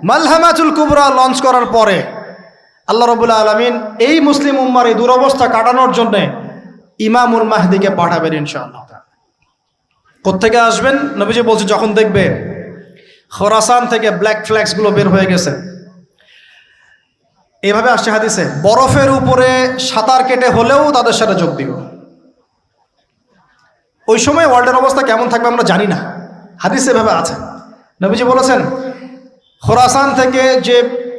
মালহামাতুল কুবরা launch করার পরে আল্লাহ রাব্বুল আলামিন এই মুসলিম উম্মার এই দুরবস্থা কাটানোর জন্য ইমামুল মাহদিকে পাঠাবেন ইনশাআল্লাহ। কোত্থেকে আসবেন? নবীজি বলছে যখন দেখবে খোরাসান থেকে ব্ল্যাক ফ্ল্যাগস গুলো বের হয়ে গেছে, এইভাবে আসছে হাদিসে, বরফের উপরে সাঁতার কেটে হলেও তাদের সাথে যোগ দিও। ওই সময় ওয়ার্ল্ডের অবস্থা কেমন থাকবে আমরা জানি না, হাদিসে এভাবে আছে। নবীজি বলেছেন খোরাসান থেকে যে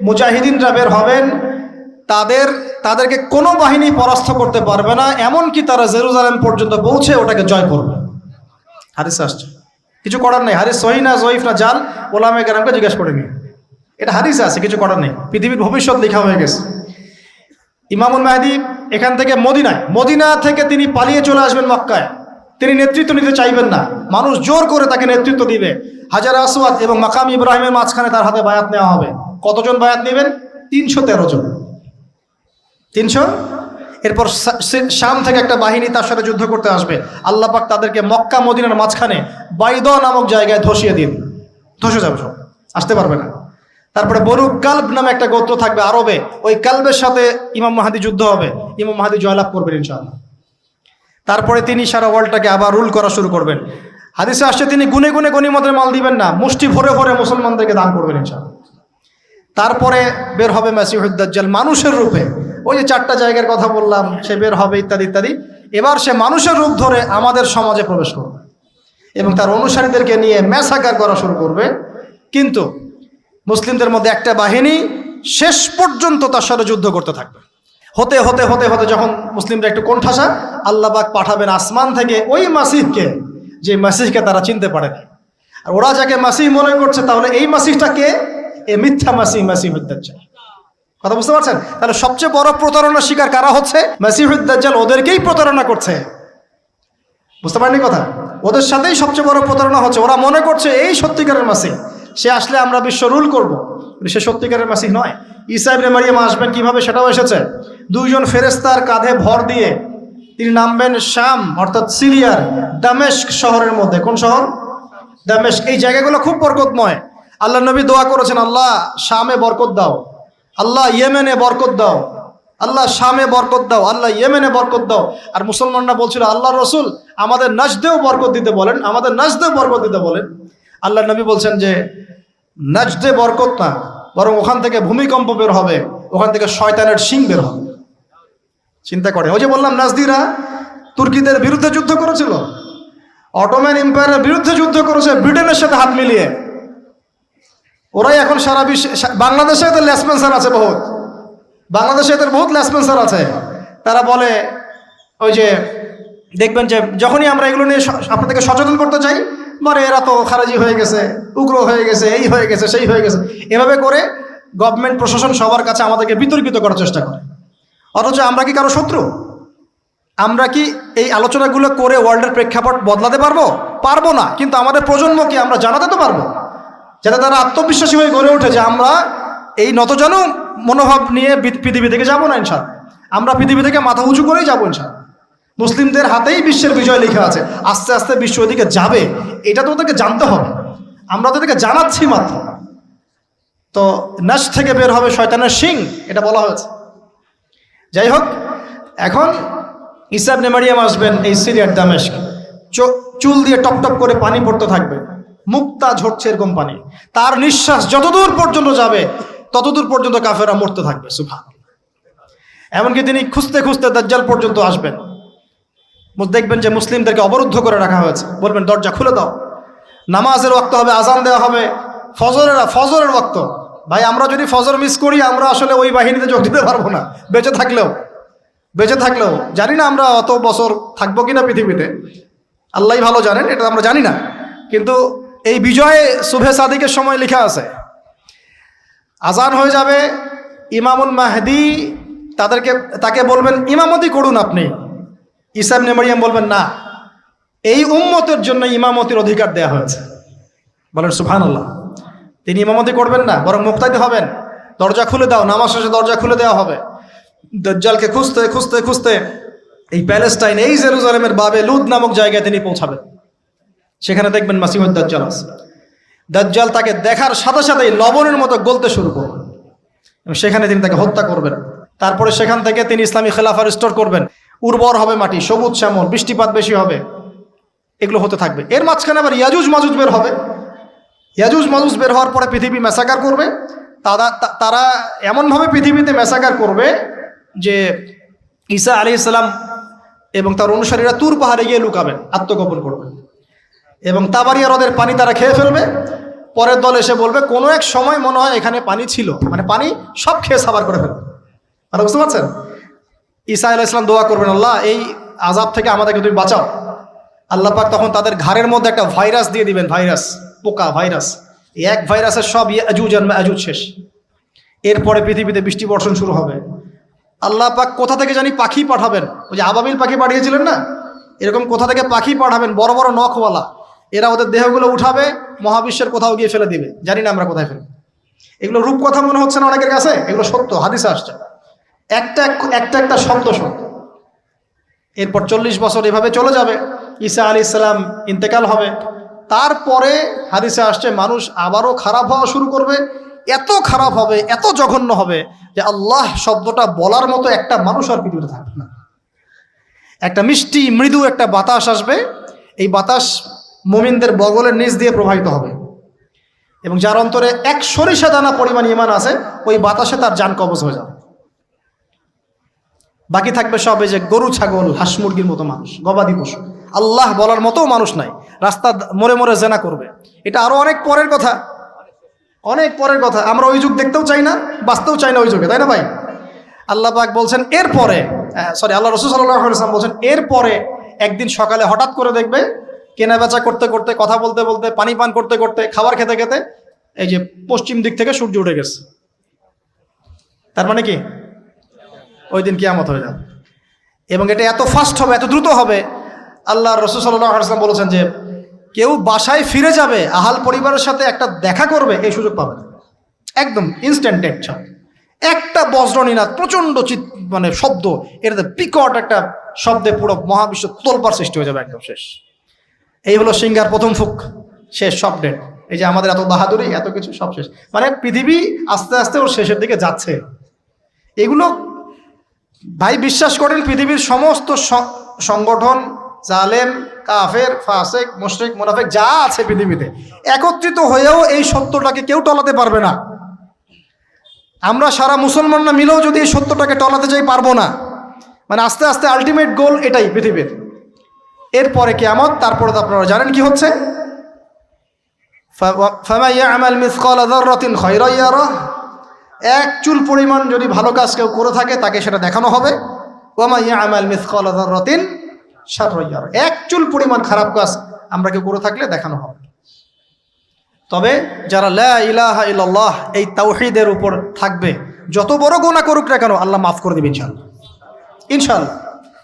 মুজাহিদিনরা বের হবেন তাদেরকে কোনো বাহিনী পরাস্ত করতে পারবে না, এমনকি তারা জেরুজালেম পর্যন্ত পৌঁছে ওটাকে জয় করবে। হাদিস আসছে, কিছু করার নেই। হাদিস সহিহ না জয়ীফ না জাল, ওলামায়ে কেরামকে জিজ্ঞেস করে নিন, এটা হাদিসে আছে, কিছু করার নেই। পৃথিবীর ভবিষ্যৎ লেখা হয়ে গেছে। ইমামুল মাহদি এখান থেকে মদিনা থেকে তিনি পালিয়ে চলে আসবেন মক্কায়। তিনি নেতৃত্ব নিতে চাইবেন না, মানুষ জোর করে তাকে নেতৃত্ব দিবে। হাজার আসওয়াদ এবং মাকাম ইব্রাহিমের মাঝখানে তার হাতে বায়াত নেওয়া হবে। কতজন বায়াত নেবেন? 313 জন। 300। এরপর শাম থেকে একটা বাহিনী তার সাথে যুদ্ধ করতে আসবে। আল্লাহ পাক তাদেরকে মক্কা মদিনার মাঝখানে বাইদ নামক জায়গায় ধসিয়ে দিন, ধসে যাবে, সব আসতে পারবে না। তারপরে বনু কালব নামে একটা গোত্র থাকবে আরবে, ওই কালবের সাথে ইমাম মাহদি যুদ্ধ হবে, ইমাম মাহদি জয়লাভ করবেন ইনশাআল্লাহ। তারপরে তিনি সারা ওয়ার্ল্ডটাকে আবার রুল করা শুরু করবেন। হাদিসে আসছে তিনি গুনে গুনে গনিমতের মাল দিবেন না, মুষ্টি ভরে ভরে মুসলমানদেরকে দান করবেন ইনশাআল্লাহ। তারপরে বের হবে মাসিহুদ দাজ্জাল মানুষের রূপে, ওই যে 4টা জায়গার কথা বললাম, সে বের হবে ইত্যাদি ইত্যাদি। এবার সে মানুষের রূপ ধরে আমাদের সমাজে প্রবেশ করবে এবং তার অনুসারীদেরকে নিয়ে ম্যাসাকার করা শুরু করবে। কিন্তু মুসলিমদের মধ্যে একটা বাহিনী শেষ পর্যন্ত তার সাথে যুদ্ধ করতে থাকবে। হতে হতে হতে হতে যখন মুসলিমরা একটু কোণঠাসা, আল্লাহ পাক পাঠাবেন আসমান থেকে ওই মাসিহকে, যে মাসিহকে তারা চিনতে পারে না। আর ওরা যাকে মাসিহ মনে করছে, তাহলে এই মাসিহটা কে? এ মিথ্যা মাসিহুদ দাজ্জাল। কথা বুঝতে পারছেন? তাহলে সবচেয়ে বড় প্রতারণার শিকার কারা হচ্ছে? মাসিহুদ দাজ্জাল ওদেরকেই প্রতারণা করছে। বুঝতে পারেননি কথা? ওদের সাথেই সবচেয়ে বড় প্রতারণা হচ্ছে। ওরা মনে করছে এই সত্যিকারের মাসিহ, সে আসলে আমরা বিশ্ব রুল করব, সে সত্যিকারের মাসিহ নয়। ঈসা ইবনে মারিয়াম আসবেন কিভাবে সেটাও এসেছে। 2 জন ফেরেশতার কাঁধে ভর দিয়ে তিনি নামবেন শাম অর্থাৎ সিরিয়ার দামেস্ক শহরের মধ্যে। কোন শহর? দামেস্ক। এই জায়গাগুলো খুব বরকতময়। আল্লাহ নবী দোয়া করেছেন, আল্লাহ শামে বরকত দাও, আল্লাহ ইয়েমেনে বরকত দাও, আল্লাহ শামে বরকত দাও, আল্লাহ ইয়েমেনে বরকত দাও। আর মুসলমানরা বলছিল, আল্লাহ রসুল আমাদের নাজদেও বরকত দিতে বলেন, আমাদের নাজদেও বরকত দিতে বলেন। আল্লাহ নবী বলছেন যে নাজদে বরকত না, বরং ওখান থেকে ভূমিকম্প বের হবে, ওখান থেকে শয়তানের শিং বের হবে। চিন্তা করে, ওই যে বললাম নাজদিরা তুর্কিদের বিরুদ্ধে যুদ্ধ করেছিল, অটোম্যান এম্পায়ারের বিরুদ্ধে যুদ্ধ করেছে ব্রিটেনের সাথে হাত মিলিয়ে। ওরাই এখন সারা বিশ্বে, বাংলাদেশে এদের লেসপেন্সার আছে বহুত, বাংলাদেশে এদের বহুত লেসপেন্সার আছে। তারা বলে, ওই যে দেখবেন যে যখনই আমরা এগুলো নিয়ে আপনাদেরকে সচেতন করতে চাই, মানে এরা তো খারাজি হয়ে গেছে, উগ্র হয়ে গেছে, এই হয়ে গেছে, সেই হয়ে গেছে, এভাবে করে গভর্নমেন্ট প্রশাসন সবার কাছে আমাদেরকে বিতর্কিত করার চেষ্টা করে। অথচ আমরা কি কারো শত্রু? আমরা কি এই আলোচনাগুলো করে ওয়ার্ল্ডের প্রেক্ষাপট বদলাতে পারবো? পারবো না। কিন্তু আমাদের প্রজন্মকে আমরা জানাতে তো পারবো, যাতে তারা আত্মবিশ্বাসী হয়ে গড়ে ওঠে যে আমরা এই নতজানু মনোভাব নিয়ে পৃথিবী থেকে যাবো না ইনশাআল্লাহ। আমরা পৃথিবী থেকে মাথা উঁচু করেই যাবো ইনশাআল্লাহ। মুসলিমদের হাতেই বিশ্বের বিজয় লেখা আছে, আস্তে আস্তে বিশ্ব ওদিকে যাবে, এটা তো ওদেরকে জানতে হবে। আমরা তো ওদেরকে জানাচ্ছি মাত্র। তো নাশ থেকে বের হবে শয়তানের শিং, এটা বলা হয়েছে। যাই হোক, এখন ঈসা ইবনে মারিয়াম আসবেন এই সিরিয়ার দামেস্ক, চুল দিয়ে টপ টপ করে পানি পড়তে থাকবে, মুক্তা ঝরছে এরকম পানি। তার নিঃশ্বাস যতদূর পর্যন্ত যাবে ততদূর পর্যন্ত কাফেররা মরতে থাকবে। সুবহানাল্লাহ। এমনকি তিনি খুঁজতে খুঁজতে দাজ্জাল পর্যন্ত আসবেন। দেখবেন যে মুসলিমদেরকে অবরুদ্ধ করে রাখা হয়েছে, বলবেন দরজা খুলে দাও, নামাজের ওয়াক্ত হবে, আজান দেওয়া হবে, ফজরের ওয়াক্ত। ভাই আমরা যদি ফজর মিস করি, আমরা আসলে ওই বাহিনীতে যোগ দিতে পারবো না, বেঁচে থাকলেও জানি না আমরা অত বছর থাকবো কিনা পৃথিবীতে, আল্লাহই ভালো জানেন, এটা আমরা জানি না। কিন্তু এই বিজয়ে সুবহে সাদিকের সময় লেখা আছে, আজান হয়ে যাবে, ইমামুল মাহদি তাকে বলবেন ইমামতি করুন আপনি। ঈসা ইবনে মারিয়াম বলবেন না, এই উম্মতের জন্য ইমামতির অধিকার দেয়া হয়েছে। বলেন সুবহানাল্লাহ। তিনি ইমামতি করবেন না, বরং মুক্তাদি হবেন। দরজা খুলে দাও, নামাজ শেষে দরজা খুলে দেওয়া হবে। দাজ্জালকে খুঁজতে খুঁজতে খুঁজতে এই প্যালেস্টাইন, এই জেরুজালেমের বাবে লুদ নামক জায়গায় তিনি পৌঁছাবেন। সেখানে দেখবেন মাসিহুদ দাজ্জাল আছে। দাজ্জাল তাকে দেখার সাথে সাথেই লবণের মতো গলতে শুরু করবেন এবং সেখানে তিনি তাকে হত্যা করবেন। তারপরে সেখান থেকে তিনি ইসলামী খেলাফা রিস্টোর করবেন, উর্বর হবে মাটি, সবুজ শ্যামল, বৃষ্টিপাত বেশি হবে, এগুলো হতে থাকবে। এর মাঝখানে আবার ইয়াজুজ মাজুজ বের হবে। ইয়াজুজ মাজুজ বের হওয়ার পরে পৃথিবী ম্যাসাকার করবে। তারা এমনভাবে পৃথিবীতে ম্যাসাকার করবে যে ঈসা আলাইহিস সালাম এবং তার অনুসারীরা তুর পাহাড়ে গিয়ে লুকাবেন, আত্মগোপন করবেন এবং তাবারিয়া হ্রদের পানি তারা খেয়ে ফেলবে। পরের দল এসে বলবে কোনো এক সময় মনে হয় এখানে পানি ছিল, মানে পানি সব খেয়ে সাবার করে ফেলবে। আর বুঝতে পারছেন? ঈসা আলাইহিস সালাম দোয়া করবেন, আল্লাহ এই আযাব থেকে আমাদেরকে তুমি বাঁচাও। আল্লাহ পাক তখন তাদের ঘাড়ের মধ্যে একটা ভাইরাস দিয়ে দিবেন, ভাইরাস, পোকা ভাইরাস। এক ভাইরাসের সব ইয়াজুজ আর মাজুজ শেষ। এরপরে পৃথিবীতে বৃষ্টি বর্ষণ শুরু হবে। আল্লাহ পাক কোথা থেকে জানি পাখি পাঠাবেন, ওই যে আবাবিল পাখি পাঠিয়েছিলেন না, এরকম কোথা থেকে পাখি পাঠাবেন বড় বড় নখওয়ালা। এরা ওদের দেহগুলো উঠাবে, মহাবিশ্বের কোথাও গিয়ে ফেলে দিবে, জানি না আমরা কোথায় ফেলবো। এগুলো রূপকথা মনে হচ্ছে না অনেকের কাছে? এগুলো সত্য, হাদিসে আসছে, একটা একটা শব্দ সত্য। এরপর 40 বছর এভাবে চলে যাবে, ঈসা আলাইহিস সালাম ইন্তেকাল হবে। তারপরে হাদিসে আসছে মানুষ আবারও খারাপ হওয়া শুরু করবে। এত খারাপ হবে, এত জঘন্য হবে যে আল্লাহ শব্দটা বলার মতো একটা মানুষ আর পৃথিবীতে থাকবে না। একটা মিষ্টি মৃদু একটা বাতাস আসবে, এই বাতাস মুমিনদের বগলের নিচ দিয়ে প্রবাহিত হবে এবং যার অন্তরে এক সরিষা দানা পরিমাণ ঈমান আছে, ওই বাতাসে তার জান কবজ হয়ে যাবে। বাকি থাকবে সব এই যে গরু, ছাগল, হাঁস মুরগির মতো মানুষ, গবাদি পশু। আল্লাহ বলার মতো মানুষ নাই, রাস্তা মোড়ে মোড়ে জেনা করবে। এটা আরো অনেক পরের কথা, অনেক পরের কথা। আমরা ওই যুগ দেখতেও চাই না, বাঁচতেও চাই না ওই যুগে, তাই না ভাই? আল্লাহ পাক বলছেন এরপরে, আল্লাহ রাসূল সাল্লাল্লাহু আলাইহি ওয়াসাল্লাম বলছেন এরপরে একদিন সকালে হঠাৎ করে দেখবে কেনা বেচা করতে করতে, কথা বলতে বলতে, পানি পান করতে করতে, খাবার খেতে খেতে এই যে পশ্চিম দিক থেকে সূর্য উঠে গেছে। তার মানে কি ওই দিন কিয়ামত হয়ে যাবে এবং এটা এত ফাস্ট হবে, এত দ্রুত হবে। আল্লাহ রাসূল সাল্লাল্লাহু আলাইহি ওয়াসাল্লাম বলেছেন যে কেউ বাসায় ফিরে যাবে, আহাল পরিবারের সাথে একটা দেখা করবে, এই সুযোগ পাবে না। একদম ইনস্ট্যান্ট ডেথ। একটা বজ্রনীনাদ, প্রচণ্ড মানে শব্দ, এটাতে বিকট একটা শব্দে পুরো মহাবিশ্ব তোলপাড় সৃষ্টি হয়ে যাবে, একদম শেষ। এই হলো সিংহার প্রথম ফুক, শেষ, সব ডেট। এই যে আমাদের এত বাহাদুরি, এত কিছু সব শেষ, মানে পৃথিবী আস্তে আস্তে ওর শেষের দিকে যাচ্ছে। এগুলো ভাই বিশ্বাস করেন, পৃথিবীর সমস্ত সংগঠন, জালেম, কাফের, ফাসেক, মুশরিক, মুনাফিক যা আছে পৃথিবীতে, একত্রিত হয়েও এই সত্যটাকে কেউ টলাতে পারবে না। আমরা সারা মুসলমানরা মিলেও যদি এই সত্যটাকে টলাতে চাই, পারবো না। মানে আস্তে আস্তে আলটিমেট গোল এটাই পৃথিবীর। এরপরে কিয়ামত, তারপরে তো আপনারা জানেন কি হচ্ছে, ফামান ইয়ামাল মিসকালা যাররাতিন খায়রান ইয়ারাহ, এক চুল পরিমাণ যদি ভালো কাজ কেউ করে থাকে তাকে সেটা দেখানো হবে। ওয়া মান ইয়ামাল মিসকালা যাররাতিন শাররান ইয়ারাহ, এক চুল পরিমাণ খারাপ কাজ আমরা কেউ করে থাকলে দেখানো হবে। তবে যারা লা ইলাহা ইল্লাল্লাহ এই তাওহীদের উপর থাকবে, যত বড় গুনাহ করুক না কেন আল্লাহ মাফ করে দেবে ইনশাআল্লাহ, ইনশাআল্লাহ।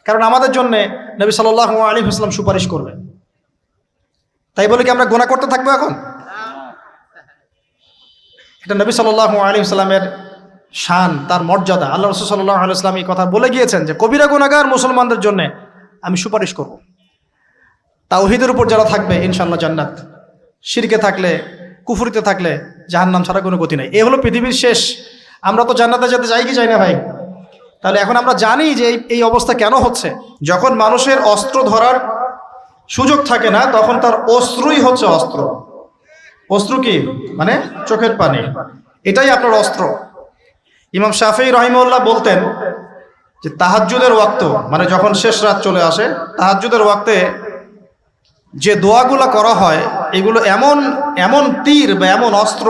কারণ আমাদের জন্য নবী সাল্লাল্লাহু আলাইহি ওয়াসাল্লাম সুপারিশ করবেন। তাই বলে কি আমরা গুনাহ করতে থাকবো এখন? এটা নবী সাল্লাল্লাহু আলাইহি ওয়াসাল্লামের শান, তার মর্যাদা। আল্লাহ রাসূল সাল্লাল্লাহু আলাইহি ওয়াসাল্লাম এই কথা বলে গিয়েছেন যে কবিরা গুনাহগার মুসলমানদের জন্য আমি সুপারিশ করব। তাওহীদের উপর যারা থাকবে ইনশাআল্লাহ জান্নাত, শিরকে থাকলে, কুফরিতে থাকলে জাহান্নাম ছাড়া কোনো গতি নাই। এই হলো পৃথিবীর শেষ। আমরা তো জান্নাতে যেতে চাই কি চাই না ভাই? তাহলে এখন আমরা জানি যে এই অবস্থা কেন হচ্ছে। যখন মানুষের অস্ত্র ধরার সুযোগ থাকে না, তখন তার অস্ত্রই হচ্ছে অস্ত্র। অস্ত্র কি? মানে চোখের পানি, এটাই আপনার অস্ত্র। ইমাম শাফিঈ রাহিমাহুল্লাহ বলতেন যে তাহাজ্জুদের ওয়াক্ত, মানে যখন শেষ রাত চলে আসে, তাহাজ্জুদের ওয়াক্তে যে দোয়াগুলো করা হয়, এগুলো এমন এমন তীর বা এমন অস্ত্র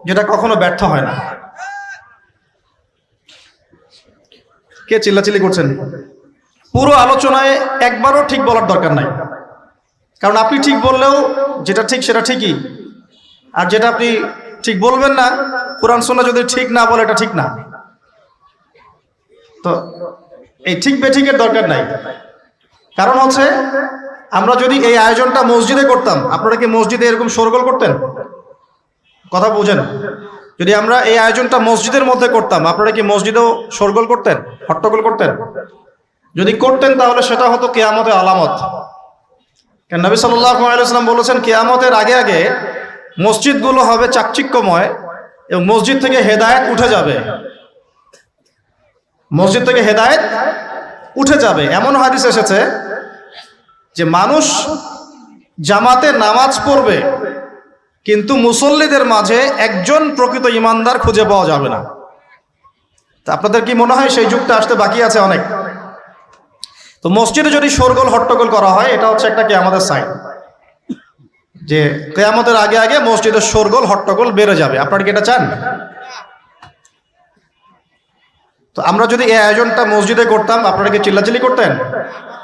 যেটা কখনো ব্যর্থ হয় না। কে চিল্লাচিল্লি করছেন? পুরো আলোচনায় একবারও ঠিক বলার দরকার নাই, কারণ আপনি ঠিক বললেও যেটা ঠিক সেটা ঠিকই, আর যেটা আপনি ঠিক বলবেন না, কোরআন সুন্নাহ যদি ঠিক না বলে এটা ঠিক না। তো এই ঠিক বেঠিকের দরকার নাই। কারণ হচ্ছে আমরা যদি এই আয়োজনটা মসজিদে করতাম, আপনারা কি মসজিদে এরকম শোরগোল করতেন? কথা বুঝেন, যদি আমরা এই আয়োজনটা মসজিদের মধ্যে করতাম, আপনারা কি মসজিদেও শোরগোল করতেন, হট্টগোল করতেন? যদি করতেন তাহলে সেটা হতো কিয়ামতের আলামত। কারণ নবী সাল্লাল্লাহু আলাইহি ওয়াসাল্লাম বলেছেন কিয়ামতের আগে আগে মসজিদগুলো হবে চাকচিক্যময় এবং মসজিদ থেকে হেদায়েত উঠে যাবে, মসজিদ থেকে হেদায়েত উঠে যাবে। এমন হাদিস এসেছে যে মানুষ জামাতে নামাজ পড়বে কিন্তু মুসল্লিদের মাঝে একজন প্রকৃত ইমানদার খুঁজে পাওয়া যাবে না। তা আপনাদের কি মনে হয় সেই যুগটা আসতে বাকি আছে অনেক? তো মসজিদে যদি শোরগোল হট্টগোল করা হয়, এটা হচ্ছে একটা কিয়ামতের সাইন, যে কিয়ামতের আগে আগে মসজিদের শোরগোল হট্টগোল বেড়ে যাবে। আপনারা কি এটা চান? তো আমরা যদি এই আয়োজনটা মসজিদে করতাম, আপনারা কি চিল্লাচিল্লি করতেন,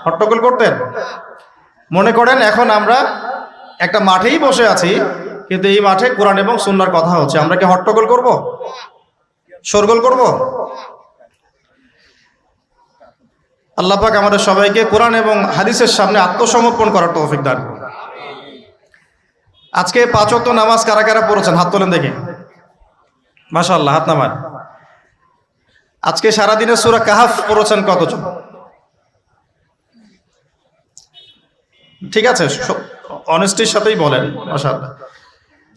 হট্টগোল করতেন? মনে করেন এখন আমরা একটা মাঠেই বসে আছি, কিন্তু এই মাঠে কোরআন এবং সুন্নাহর কথা হচ্ছে, আমরা কি হট্টগোল করব, শোরগোল করব? আল্লাহ পাক আমাদের সবাইকে কোরআন এবং হাদিসের সামনে আত্মসমর্পণ করার তৌফিক দান করুন। আজকে 5 ওয়াক্ত নামাজ কারা কারা পড়েছেন হাত তোলেন দেখি। মাশাআল্লাহ, হাত নামান। আজকে সারাদিনে সূরা কাহাফ পড়েছেন কতজন? ঠিক আছে, অনেস্টির সাথেই বলেন। মাশাআল্লাহ।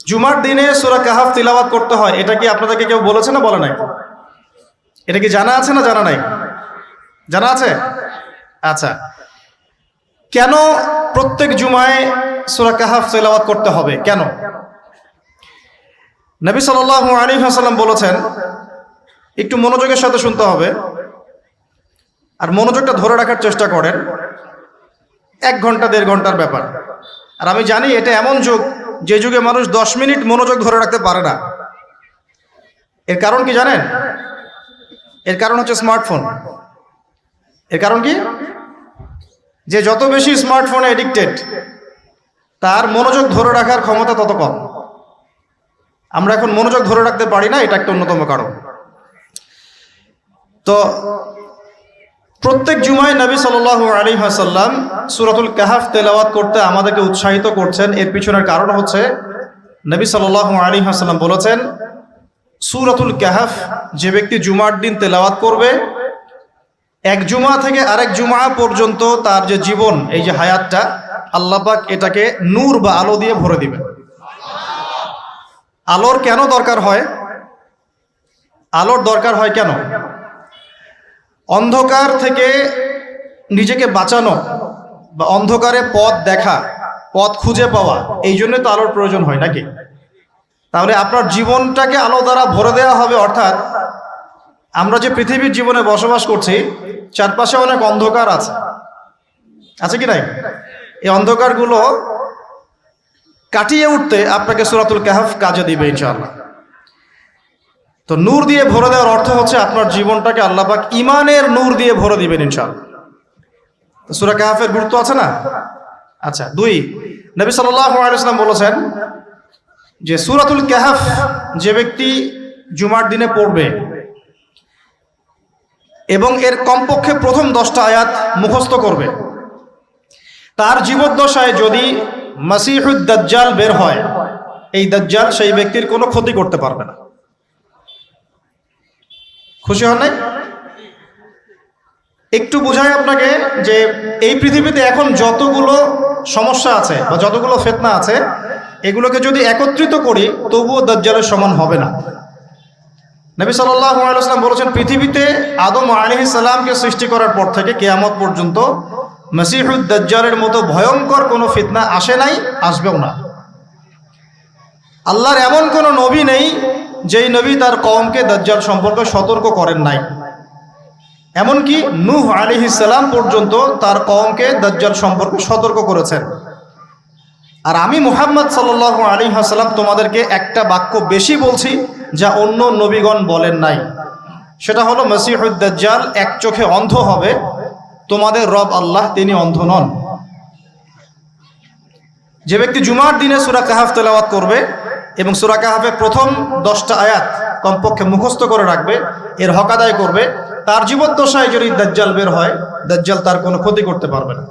জুমার দিনে সূরা কাহাফ তিলাওয়াত করতে হয়, এটা কি আপনাদেরকে কেউ বলেছে না বলে নাই? এটা কি জানা আছে না জানা নাই? জানা আছে? আচ্ছা, কেন প্রত্যেক জুমায় সূরা কাহাফ তিলাওয়াত করতে হবে, কেন? নবী সাল্লাল্লাহু আলাইহি ওয়াসাল্লাম বলেছেন, একটু মনোযোগের সাথে শুনতে হবে আর মনোযোগটা ধরে রাখার চেষ্টা করেন। 1 ঘন্টা 1.5 ঘন্টার ব্যাপার। আর আমি জানি এটা এমন যুগ যে যুগে মানুষ 10 মিনিট মনোযোগ ধরে রাখতে পারে না। এর কারণ কি জানেন? এর কারণ হচ্ছে স্মার্টফোন। এর কারণ কি? যে যত বেশি স্মার্টফোনে এডিক্টেড, তার মনোযোগ ধরে রাখার ক্ষমতা তত কম। আমরা এখন মনোযোগ ধরে রাখতে পারি না, এটা একটা অন্যতম কারণ। তো প্রত্যেক জুমায় নবী সাল্লাল্লাহু আলাইহি ওয়াসাল্লাম সূরাতুল কাহাফ তেলাওয়াত করতে আমাদেরকে উৎসাহিত করছেন। এর পিছনের কারণ হচ্ছে নবী সাল্লাল্লাহু আলাইহি ওয়াসাল্লাম বলেছেন, সূরাতুল কাহাফ যে ব্যক্তি জুমার দিন তেলাওয়াত করবে, এক জুমা থেকে আরেক জুমা পর্যন্ত তার যে জীবন, এই যে হায়াতটা, আল্লাহ পাক এটাকে নূর বা আলো দিয়ে ভরে দিবেন। আলোর কেন দরকার হয়? আলোর দরকার হয় কেন? অন্ধকার থেকে নিজেকে বাঁচানো বা অন্ধকারে পথ দেখা, পথ খুঁজে পাওয়া, এই জন্য তো আলোর প্রয়োজন হয় নাকি? তাহলে আপনার জীবনটাকে আলো দ্বারা ভরে দেওয়া হবে। অর্থাৎ আমরা যে পৃথিবীর জীবনে বসবাস করছি, চারপাশে অনেক অন্ধকার আছে, আছে কি নাই? এই অন্ধকারগুলো কাটিয়ে উঠতে আপনাকে সূরাতুল কাহাফ কাজে দিবে ইনশাআল্লাহ। তো নূর দিয়ে ভরে দেওয়ার অর্থ হচ্ছে আপনার জীবনটাকে আল্লাহ পাক ঈমানের নূর দিয়ে ভরে দিবেন ইনশাআল্লাহ। তো সূরা কাহাফের গুরুত্ব আছে না? আচ্ছা, 2, নবী সাল্লাল্লাহু আলাইহি ওয়াসাল্লাম বলেছেন যে সূরাতুল কাহাফ যে ব্যক্তি জুমার দিনে পড়বে এবং এর কমপক্ষে প্রথম 10টা আয়াত মুখস্থ করবে, তার জীবদ্দশায় যদি মাসিহুদ দাজ্জাল বের হয়, এই দাজ্জাল সেই ব্যক্তির কোনো ক্ষতি করতে পারবে না। খুশি হন নাই? একটু বুঝাই আপনাকে যে এই পৃথিবীতে এখন যতগুলো সমস্যা আছে বা যতগুলো ফিতনা আছে, এগুলোকে যদি একত্রিত করি তবুও দাজ্জালের সমান হবে না। নবী সাল্লাল্লাহু আলাইহি ওয়াসাল্লাম বলেছেন, পৃথিবীতে আদম আলাইহিস সালামকে সৃষ্টি করার পর থেকে কিয়ামত পর্যন্ত মাসিহুদ দাজ্জালের মতো ভয়ঙ্কর কোনো ফিতনা আসে নাই, আসবেও না। আল্লাহর এমন কোনো নবী নেই যেই নবী তার কওমকে দাজ্জাল সম্পর্কে সতর্ক করেন নাই। এমনকি নূহ আলাইহিস সালাম পর্যন্ত তার কওমকে দাজ্জাল সম্পর্কে সতর্ক করেছেন। আর আমি মুহাম্মদ সাল্লাল্লাহু আলাইহি ওয়াসাল্লাম তোমাদেরকে একটা বাক্য বেশি বলছি যা অন্য নবীগণ বলেন নাই, সেটা হলো মাসিহুদ দাজ্জাল এক চোখে অন্ধ হবে, তোমাদের রব আল্লাহ তিনি অন্ধ নন। যে ব্যক্তি জুমার দিনে সূরা কাহাফ তেলাওয়াত করবে এবং সূরা কাহাফের প্রথম 10টা আয়াত কমপক্ষে মুখস্থ করে রাখবে, এর হক আদায় করবে, তার জীবদ্দশায় যদি দাজ্জাল বের হয়, দাজ্জাল তার কোনো ক্ষতি করতে পারবে না।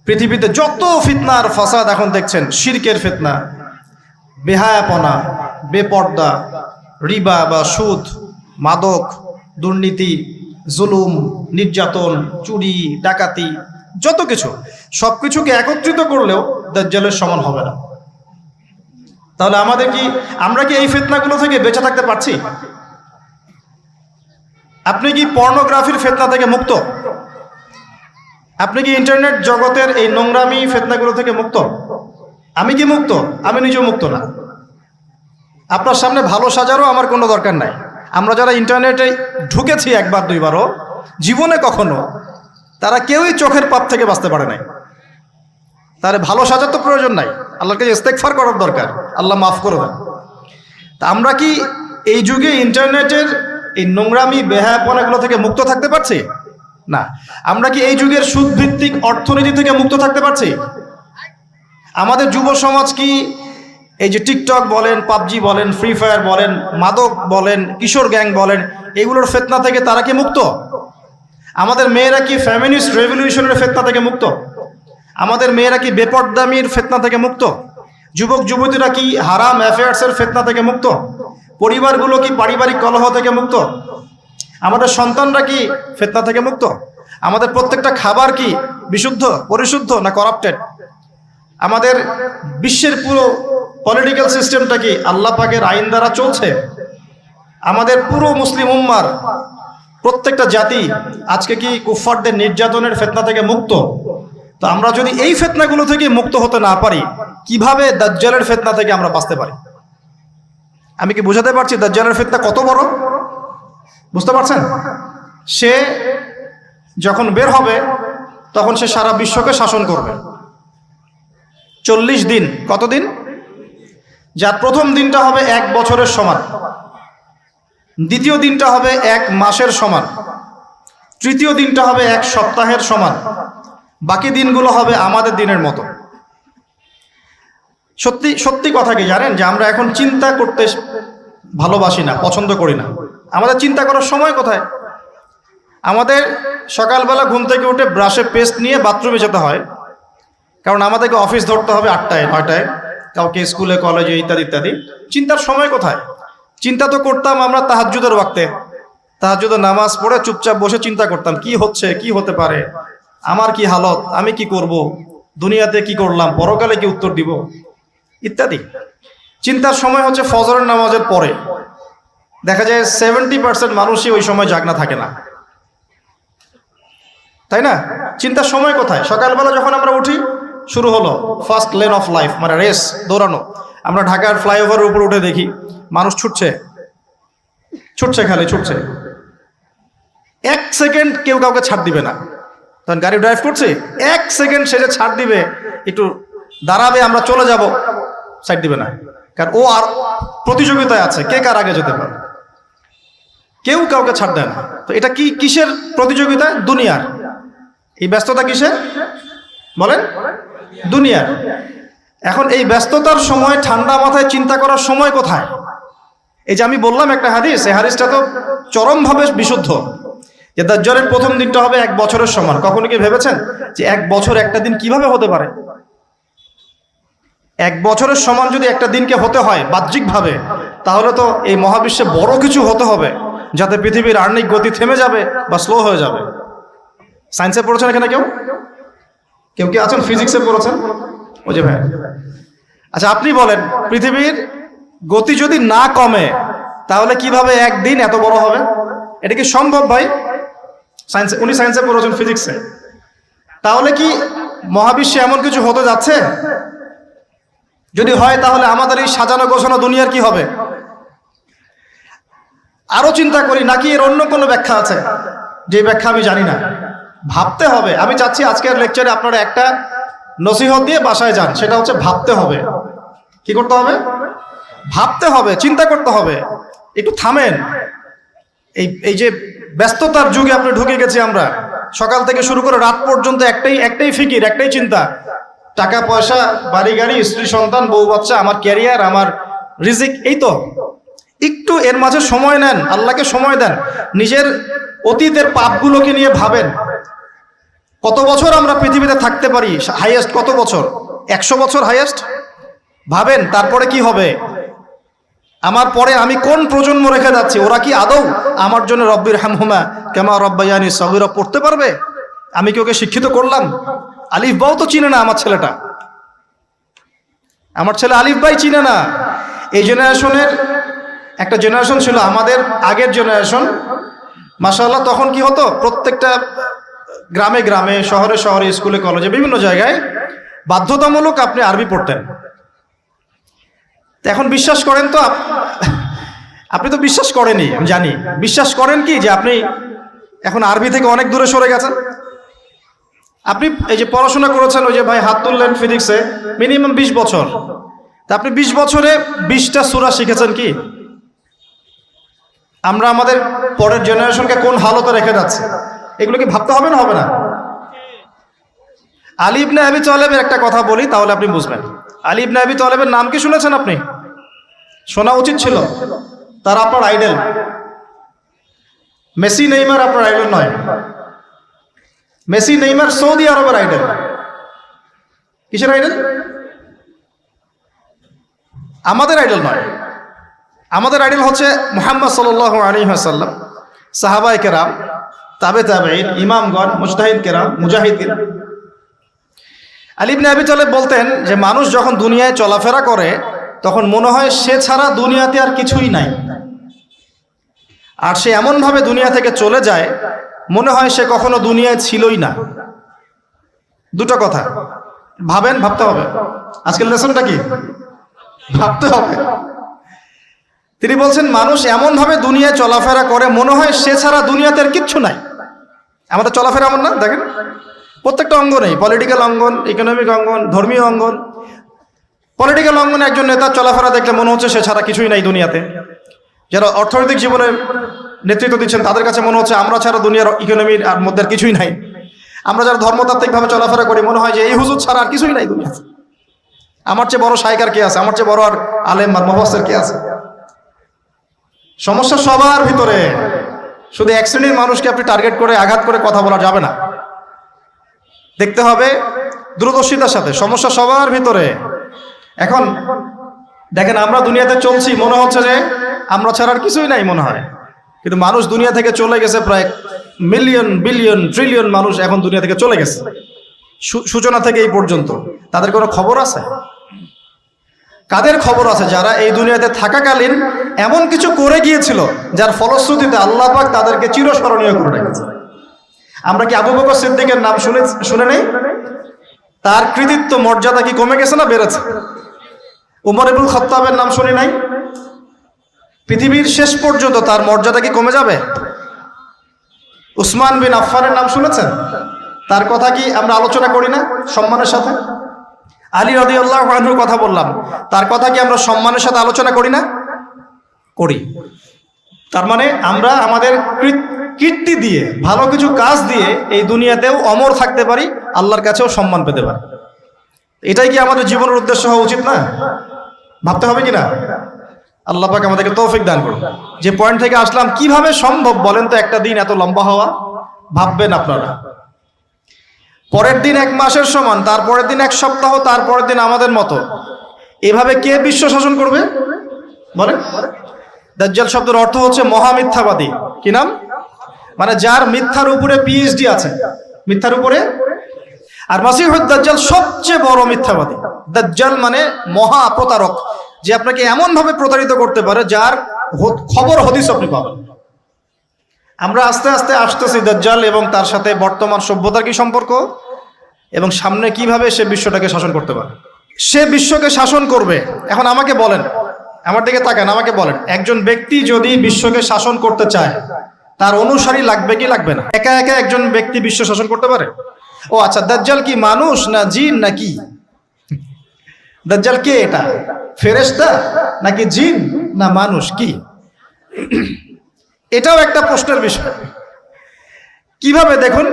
পৃথিবীতে যত ফিতনা আর ফাসাদ এখন দেখছেন, শিরকের ফিতনা, বেহায়াপনা, বেপর্দা, রিবা বা সুদ, মাদক, দুর্নীতি, জুলুম, নির্যাতন, চুরি, ডাকাতি, যত কিছু, সবকিছুকে একত্রিত করলেও দাজ্জালের সমান হবে না। তাহলে আমরা কি এই ফিতনাগুলো থেকে বেঁচে থাকতে পারছি? আপনি কি পর্নোগ্রাফির ফিতনা থেকে মুক্ত? আপনি কি ইন্টারনেট জগতের এই নোংরামি ফিতনাগুলো থেকে মুক্ত? আমি কি মুক্ত? আমি নিজেও মুক্ত না। আপনার সামনে ভালো সাজারও আমার কোনো দরকার নাই। আমরা যারা ইন্টারনেটে ঢুকেছি একবার দুইবারও জীবনে কখনো, তারা কেউই চোখের পাপ থেকে বাঁচতে পারে নাই। তার ভালো সাজার তো প্রয়োজন নাই, আল্লাহকে ইস্তেগফার করার দরকার, আল্লাহ মাফ করে দেন। তা আমরা কি এই যুগে ইন্টারনেটের এই নোংরামি বেহায়াপনাগুলো থেকে মুক্ত থাকতে পারছি? না। আমরা কি এই যুগের সুদভিত্তিক অর্থনীতি থেকে মুক্ত থাকতে পারছি? আমাদের যুব সমাজ কি এই যে টিকটক বলেন, পাবজি বলেন, ফ্রি ফায়ার বলেন, মাদক বলেন, কিশোর গ্যাং বলেন, এগুলোর ফিতনা থেকে তারা কি মুক্ত? আমাদের মেয়েরা কি ফেমিনিস্ট রেভলিউশনের ফিতনা থেকে মুক্ত? আমাদের মেয়েরা কি বেপরদামির ফিতনা থেকে মুক্ত? যুবক যুবতীরা কি হারাম অ্যাফেয়ার্সের ফিতনা থেকে মুক্ত? পরিবারগুলো কি পারিবারিক কলহ থেকে মুক্ত? আমাদের সন্তানরা কি ফিতনা থেকে মুক্ত? আমাদের প্রত্যেকটা খাবার কি বিশুদ্ধ, পরিশুদ্ধ না করাপ্টেড? আমাদের বিশ্বের পুরো পলিটিক্যাল সিস্টেমটা কি আল্লাহ পাকের আইন দ্বারা চলছে? আমাদের পুরো মুসলিম উম্মার প্রত্যেকটা জাতি আজকে কি কুফফারদের নির্যাতনের ফিতনা থেকে মুক্ত? তো আমরা যদি এই ফিতনাগুলো থেকে মুক্ত হতে না পারি, কিভাবে দাজ্জালের ফিতনা থেকে আমরা বাঁচতে পারি? আমি কি বোঝাতে পারছি দাজ্জালের ফিতনা কত বড়? বুঝতে পারছেন? সে যখন বের হবে তখন সে সারা বিশ্বকে শাসন করবে 40 দিন। কতদিন? যার প্রথম দিনটা হবে 1 বছরের সমান, দ্বিতীয় দিনটা হবে 1 মাসের সমান, তৃতীয় দিনটা হবে 1 সপ্তাহের সমান, বাকি দিনগুলো হবে আমাদের দিনের মতো। সত্যি সত্যি কথা কি জানেন যে আমরা এখন চিন্তা করতে ভালোবাসি না, পছন্দ করি না। আমাদের চিন্তা করার সময় কোথায়? আমাদের সকালবেলা ঘুম থেকে উঠে ব্রাশে পেস্ট নিয়ে বাথরুমে যেতে হয়, কারণ আমাদেরকে অফিস ধরতে হবে 8টায় 9টায়, কাউকে স্কুলে কলেজে ইত্যাদি ইত্যাদি। চিন্তার সময় কোথায়? চিন্তা তো করতাম আমরা তাহাজ্জুদের ওয়াক্তে, তাহাজ্জুদের নামাজ পড়ে চুপচাপ বসে চিন্তা করতাম কি হচ্ছে, কি হতে পারে, আমার কি হালত, আমি কি করব, দুনিয়াতে কি করলাম, পরকালে কি উত্তর দিব ইত্যাদি। চিন্তার সময় হচ্ছে ফজরের নামাজের পরে। দেখা যায় 70% মানুষই ওই সময় জাগনা থাকে না, তাই না? চিন্তার সময় কোথায়? সকালবেলা যখন আমরা উঠি শুরু হলো ফার্স্ট লেন অফ লাইফ, মানে রেস, দৌড়ানো। আমরা ঢাকার ফ্লাইওভারের উপর উঠে দেখি মানুষ ছুটছে, খালি ছুটছে। 1 সেকেন্ড কেউ কাউকে ছাড় দিবে না। তখন গাড়ি ড্রাইভ করছে, 1 সেকেন্ড সে যে ছাড় দিবে, একটু দাঁড়াবে, আমরা চলে যাব, সাইড দিবে না, কারণ ও আর প্রতিযোগিতায় আছে কে কার আগে যেতে পারে। কেউ কাউকে ছাড় দেয় না। তো এটা কি কিসের প্রতিযোগিতা? দুনিয়ার। এই ব্যস্ততা কিসের বলেন? দুনিয়ার। এখন এই ব্যস্ততার সময় ঠান্ডা মাথায় চিন্তা করার সময় কোথায়? এই যে আমি বললাম একটা হাদিস, এই হাদিসটা তো চরমভাবে বিশুদ্ধ, যে দাজ্জালের প্রথম দিনটা হবে 1 বছরের সমান। কখনো কি ভেবেছেন যে 1 বছর একটা দিন কিভাবে হতে পারে? 1 বছরের সমান যদি একটা দিনকে হতে হয় বাহ্যিকভাবে, তাহলে তো এই মহাবিশ্বে বড় কিছু হতে হবে যাতে পৃথিবীর আর্নিক গতি থেমে যাবে বা স্লো হয়ে যাবে। সায়েন্সে পড়েছেন এখানে কেউ? কেউ কি আছেন ফিজিক্সে পড়েছেন? ওই যে ভাই, আচ্ছা আপনি বলেন পৃথিবীর গতি যদি না কমে তাহলে কিভাবে একদিন এত বড় হবে? এটা কি সম্ভব ভাই? সায়েন্সে, উনি সায়েন্সে পড়েছেন, ফিজিক্সে। তাহলে কি মহাবিশ্বে এমন কিছু হতে যাচ্ছে? যদি হয় তাহলে আমাদের এই সাজানো গোছানো দুনিয়ার কি হবে? আরো চিন্তা করি নাকি এর অন্য কোনো ব্যাখ্যা আছে, যে ব্যাখ্যা আমি জানি না? ভাবতে হবে। আমি চাচ্ছি আজকের লেকচারে আপনারা একটা নসিহত দিয়ে বাসায় যান, সেটা হচ্ছে ভাবতে হবে। কি করতে হবে? ভাবতে হবে, চিন্তা করতে হবে। একটু থামেন। এই যে ব্যস্ততার যুগে আপনি ঢুকে গেছি আমরা, সকাল থেকে শুরু করে রাত পর্যন্ত একটাই ফিকির, একটাই চিন্তা, টাকা পয়সা, বাড়ি গাড়ি, স্ত্রী সন্তান, বউ বাচ্চা, আমার ক্যারিয়ার, আমার রিজিক, এই তো। একটু এর মাঝে সময় নেন, আল্লাহকে সময় দেন, নিজের অতীতের পাপগুলোকে নিয়ে ভাবেন। কত বছর আমরা পৃথিবীতে থাকতে পারি? হাইয়েস্ট কত বছর? 100 বছর হাইয়েস্ট। ভাবেন তারপরে কি হবে? আমার পরে আমি কোন প্রজন্ম রেখে যাচ্ছি? ওরা কি আদৌ আমার জন্য রব্বির হামহুমা কামা রব্বায়ানি সগীরা পড়তে পারবে? আমি কি ওকে শিক্ষিত করলাম? আলিফ বাও তো চিনে না আমার ছেলেটা, আমার ছেলে আলিফ বাই চিনে না। এই জেনারেশনের একটা জেনারেশন ছিল আমাদের আগের জেনারেশন, মাশাআল্লাহ। তখন কি হতো, প্রত্যেকটা গ্রামে গ্রামে, শহরে শহরে, স্কুলে কলেজে, বিভিন্ন জায়গায় বাধ্যতামূলক আপনি আরবি পড়তেন। তো এখন বিশ্বাস করেন তো, আপনি তো বিশ্বাস করেনই, আমি জানি। বিশ্বাস করেন কি যে আপনি এখন আরবি থেকে অনেক দূরে সরে গেছেন? আপনি এই যে পড়াশোনা করেছেন, ওই যে ভাই হাত তুললেন ফিজিক্সে, মিনিমাম 20 বছর। তা আপনি 20 বছরে 20টা সূরা শিখেছেন কি? আমরা আমাদের পরের জেনারেশনকে কোন হালতে রেখে যাচ্ছে, এগুলো কি ভাবতে হবে না, হবে না? আলী ইবনে আবি তালেবের একটা কথা বলি, তাহলে আপনি বুঝবেন। আলী ইবনে আবি তালেবের নাম কি শুনেছেন আপনি? শোনা উচিত ছিল। তারা আপনার আইডল। মেসি নেইমার আপনার আইডল নয়। মেসি নেইমার সৌদি আরবের আইডল। কিসের আইডল? আমাদের আইডল নয়। আমাদের আইডল হচ্ছে মুহাম্মদ সাল্লাল্লাহু আলাইহি ওয়াসাল্লাম, সাহাবায়ে কেরাম, তাবে তাবেঈন, ইমামগণ, মুজতাহিদ কেরাম, মুজাহিদিন। আলী ইবনে আবি তালেব বলতেন যে মানুষ যখন দুনিয়ায় চলাফেরা করে তখন মনে হয় সে ছাড়া দুনিয়াতে আর কিছুই নাই, আর সে এমনভাবে দুনিয়া থেকে চলে যায় মনে হয় সে কখনো দুনিয়ায় ছিলই না। দুটো কথা ভাবেন, ভাবতে হবে। আজকের লেসনটা কি? ভাবতে হবে। তিনি বলছেন মানুষ এমনভাবে দুনিয়ায় চলাফেরা করে মনে হয় সে ছাড়া দুনিয়াতে আর কিচ্ছু নাই। আমাদের চলাফেরা এমন না? দেখেন, প্রত্যেকটা অঙ্গনেই, পলিটিক্যাল অঙ্গন, ইকোনমিক অঙ্গন, ধর্মীয় অঙ্গন। পলিটিক্যাল অঙ্গনে একজন নেতার চলাফেরা দেখলে মনে হচ্ছে সে ছাড়া কিছুই নাই দুনিয়াতে। যারা অর্থনৈতিক জীবনে নেতৃত্ব দিচ্ছেন তাদের কাছে মনে হচ্ছে আমরা ছাড়া দুনিয়ার ইকোনমির আর মধ্যে আর কিছুই নাই। আমরা যারা ধর্মতাত্ত্বিকভাবে চলাফেরা করি মনে হয় যে এই হুজুর ছাড়া আর কিছুই নাই দুনিয়াতে। আমার চেয়ে বড় শায়খ কে আছে, আমার চেয়ে বড় আর আলেম আর মুফাসসির কে আছে? সমস্যা সবার ভিতরে। শুধু এক শ্রেণীর মানুষকে আপনি টার্গেট করে আঘাত করে কথা বলা যাবে না। দেখতে হবে দূরদর্শিতার সাথে, সমস্যা সবার ভিতরে। এখন দেখেন, আমরা দুনিয়াতে চলছি মনে হচ্ছে যে আমরা ছাড়া আর কিছুই নাই মনে হয়, কিন্তু মানুষ দুনিয়া থেকে চলে গেছে। প্রায় মিলিয়ন, বিলিয়ন, ট্রিলিয়ন মানুষ এখন দুনিয়া থেকে চলে গেছে সূচনা থেকে এই পর্যন্ত। তাদের কোনো খবর আছে? কাদের খবর আছে? যারা এই দুনিয়াতে থাকাকালীন এমন কিছু করে গিয়েছিল যার ফলশ্রুতিতে আল্লাহ পাক তাদেরকে চিরস্মরণীয় করে রেখেছে। আমরা কি আবু বকর সিদ্দিকের নাম শুনে নেই? তার কৃতিত্ব মর্যাদা কি কমে গেছে না বেড়েছে? উমর ইবনুল খাত্তাবের নাম শুনি নাই? পৃথিবীর শেষ পর্যন্ত তার মর্যাদা কি কমে যাবে? উসমান বিন আফফানের নাম শুনেছেন? তার কথা কি আমরা আলোচনা করি না সম্মানের সাথে? আলী রাদিয়াল্লাহু আনহুর কথা বললাম, তার কথা কি আমরা সম্মানের সাথে আলোচনা করি না? করি। তার মানে আমরা আমাদের কীর্তি দিয়ে, ভালো কিছু কাজ দিয়ে এই দুনিয়াতেও অমর থাকতে পারি, আল্লাহর কাছেও সম্মান পেতে পারি। এটাই কি আমাদের জীবনের উদ্দেশ্য হওয়া উচিত না? ভাবতে হবে কিনা? আল্লাহ পাক আমাদেরকে তৌফিক দান করুন। যে পয়েন্ট থেকে আসলাম, কিভাবে সম্ভব বলেন তো একটা দিন এত লম্বা হওয়া? ভাববেন আপনারা। পরের দিন 1 মাসের সমান, তারপরের দিন 1 সপ্তাহ, তারপরের দিন আমাদের মতো। এভাবে কে বিশ্ব শাসন করবে বলেন? দাজ্জাল শব্দের অর্থ হচ্ছে মহামিথ্যাবাদী। কি নাম? মানে যার মিথ্যার উপরে পিএইচডি আছে, মিথ্যার উপরে। আর মাসিহুদ দাজ্জাল সবচেয়ে বড় মিথ্যাবাদী। দাজ্জাল মানে মহা প্রতারক, যে আপনাকে এমন ভাবে প্রতারিত করতে পারে যার খবর হদিস আপনি পাবেন। আমরা আস্তে আস্তে আসতেছি দাজ্জাল এবং তার সাথে বর্তমান সভ্যতার কি সম্পর্ক, এবং সামনে কিভাবে সে বিশ্বটাকে শাসন করতে পারে। সে বিশ্বকে শাসন করবে। এখন আমাকে বলেন, আমার দিকে তাকান, আমাকে বলেন, একজন ব্যক্তি যদি বিশ্বকে শাসন করতে চায় তার অনুসারী লাগবে কি লাগবে না? একা একা একজন ব্যক্তি বিশ্ব শাসন করতে পারে? ও আচ্ছা, দাজ্জাল কি মানুষ না জিন নাকি? দাজ্জাল কে? এটা ফেরেশতা নাকি জিন না মানুষ? কি? এটাও একটা প্রশ্নের বিষয়। কিভাবে? দেখুন,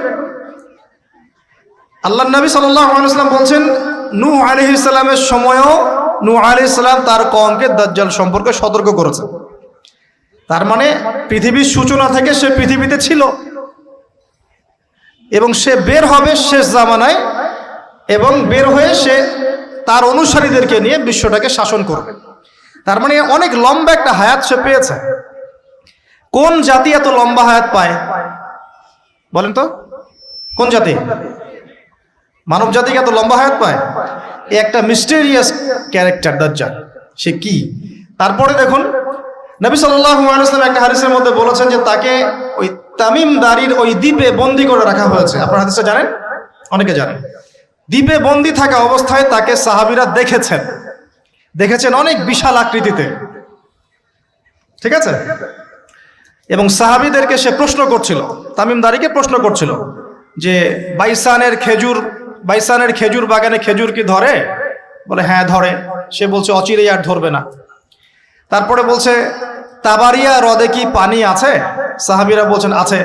আল্লাহর নবী সাল্লাল্লাহু আলাইহি ওয়াসাল্লাম বলছেন, নূহ আলাইহিস সালামের সময়ও নূহ আলাইহিস সালাম তার কওমকে দাজ্জাল সম্পর্কে সতর্ক করেছেন। তার মানে পৃথিবীর সূচনা থেকে সে পৃথিবীতে ছিল এবং সে বের হবে শেষ জামানায়, এবং বের হয়ে সে তার অনুসারীদেরকে নিয়ে বিশ্বটাকে শাসন করবে। তার মানে অনেক লম্বা একটা হায়াত সে পেয়েছে। কোন জাতি এত লম্বা হায়াত পায় বলেন তো? কোন জাতি? মানব জাতিকে এত লম্বা হায়াত পায়? একটা মিস্টেরিয়াস ক্যারেক্টার দাজ্জাল। সে কি? তারপরে দেখুন নবী সাল্লাল্লাহু আলাইহি ওয়াসাল্লাম একটা হাদিসের মধ্যে বলেছেন যে তাকে ওই তামিম দারির ওই দ্বীপে বন্দী করে রাখা হয়েছে। আপনারা হাদিসটা জানেন, অনেকে জানেন। দ্বীপে বন্দী থাকা অবস্থায় তাকে সাহাবীরা দেখেছেন অনেক বিশাল আকৃতিতে, ঠিক আছে। এবং সাহাবীদেরকে সে প্রশ্ন করছিল, তামিম দারিকে প্রশ্ন করছিল যে বাইসানের খেজুর বাগানে খেজুর কি ধরে? বলে হ্যাঁ ধরে। সে বলছে অচিরেই আর ধরবে না। তারপরে বলছে তাবারিয়া হ্রদে কি পানি আছে? সাহাবীরা বলছেন আছে।